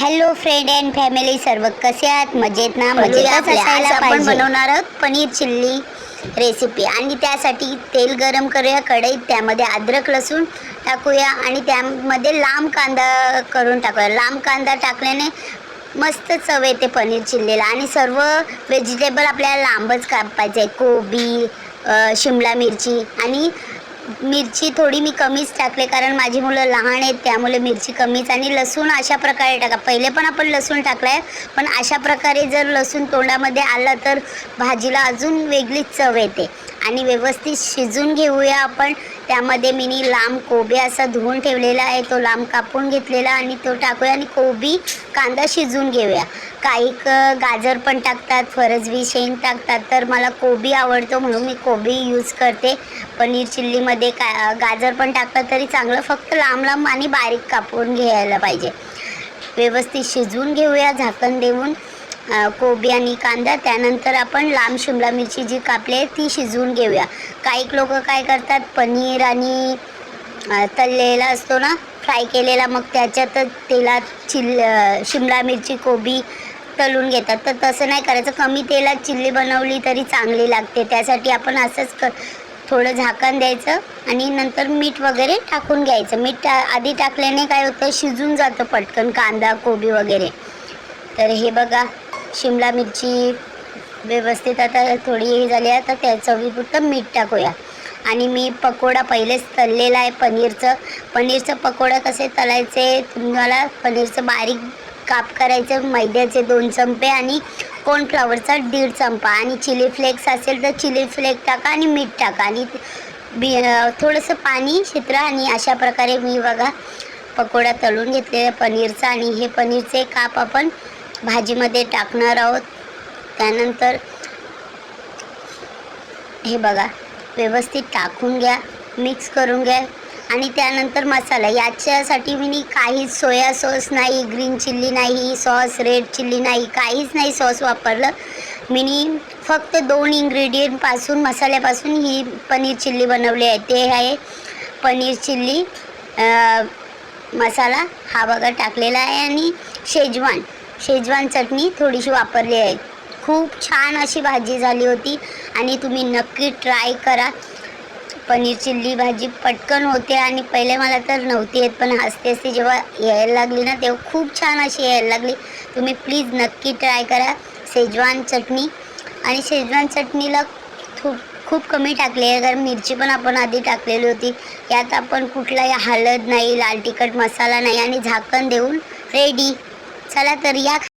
Hello friend and family, सर्व कसे आहात? मजेत ना? मजेतच असायला आपण पाहिजे. बनवणार आहोत पनीर चिल्ली रेसिपी. आणि त्यासाठी तेल गरम करूया कढईत, त्यामध्ये अद्रक लसूण टाकूया आणि त्यामध्ये लांब कांदा करून टाकूया. लांब कांदा टाकल्याने मस्त चव येते पनीर चिल्लीला. आणि सर्व व्हेजिटेबल आपल्याला लांबच कापायचे आहे. कोबी, शिमला मिरची आणि मिरची थोडी मी कमीच टाकले, कारण माझी मुलं लहान आहेत त्यामुळे मिरची कमीच. आणि लसूण अशा प्रकारे टाका. पहिले पण आपण लसूण टाकला आहे, पण अशा प्रकारे जर लसूण तोंडामध्ये आला तर भाजीला अजून वेगळीच चव येते. आणि व्यवस्थित शिजून घेऊया आपण. त्यामध्ये मी लांब कोबी असा धुवून ठेवलेला आहे, तो लांब कापून घेतलेला आणि तो टाकूया. आणि कोबी कांदा शिजवून घेऊया. काही गाजर पण टाकतात, फरसबी शेंग टाकतात, तर मला कोबी आवडतो म्हणून मी कोबी यूज करते. पनीर चिल्लीमध्ये गाजर पण टाकतात तरी चांगलं, फक्त लांब लांब आणि बारीक कापून घ्यायला पाहिजे. व्यवस्थित शिजवून घेऊया झाकण देऊन कोबी आणि कांदा. त्यानंतर आपण लांब शिमला मिरची जी कापली आहे ती शिजवून घेऊया. काही लोक काय करतात, पनीर आणि तळलेला असतो ना, फ्राय केलेला, मग त्याच्यातच तेलात शिमला मिरची कोबी तळून घेतात. तर तसं नाही करायचं. कमी तेलात चिल्ली बनवली तरी चांगली लागते. त्यासाठी आपण असंच थोडं झाकण द्यायचं आणि नंतर मीठ वगैरे टाकून घ्यायचं. मीठ आधी टाकल्याने काय होतं, शिजून जातं पटकन कांदा कोबी वगैरे. तर हे बघा, शिमला मिरची व्यवस्थित आता थोडी हे झाली आहे, तर त्या चवीपुरतं मीठ टाकूया. आणि मी पकोडा पहिलेच तळलेला आहे पनीरचं पकोडा कसे तळायचे, तुम्हाला पनीरचं बारीक काप करायचं, मैद्याचे 2 चमचे आणि कॉर्नफ्लॉवरचा 1.5 चमचा आणि चिली फ्लेक्स असेल तर चिली फ्लेक्स टाका आणि मीठ टाका आणि थोडंसं पाणी शितरा. आणि अशा प्रकारे मी बघा पकोडा तळून घेतलेला पनीरचा. आणि हे पनीरचे काप आपण भाजीमध्ये टाकणार आहोत. त्यानंतर हे बघा व्यवस्थित टाकून घ्या, मिक्स करून घ्या. आणि त्यानंतर मसाला, याच्यासाठी मी काहीच सोया सॉस नाही, ग्रीन चिल्ली नाही, सॉस रेड चिल्ली नाही, काहीच नाही सॉस वापरलं. मी फक्त 2 इन्ग्रेडियंटपासून, मसाल्यापासून ही पनीर चिल्ली बनवली आहे. ते आहे पनीर चिल्ली मसाला हा बघा टाकलेला आहे, आणि शेजवान चटणी थोडीशी वापरली आहे. खूप छान अशी भाजी झाली होती आणि तुम्ही नक्की ट्राय करा. पनीर चिल्ली भाजी पटकन होते आणि पहिले मला तर नव्हती येत, पण हसते हसते जेव्हा यायला लागली ना तेव्हा खूप छान अशी यायला लागली. तुम्ही प्लीज नक्की ट्राय करा. शेजवान चटणी, आणि शेजवान चटणीला खूप कमी टाकली आहे, कारण मिरची पण आपण आधी टाकलेली होती. यात आपण कुठलाही हळद नाही, लाल तिखट मसाला नाही, आणि झाकण देऊन रेडी. चला तर या.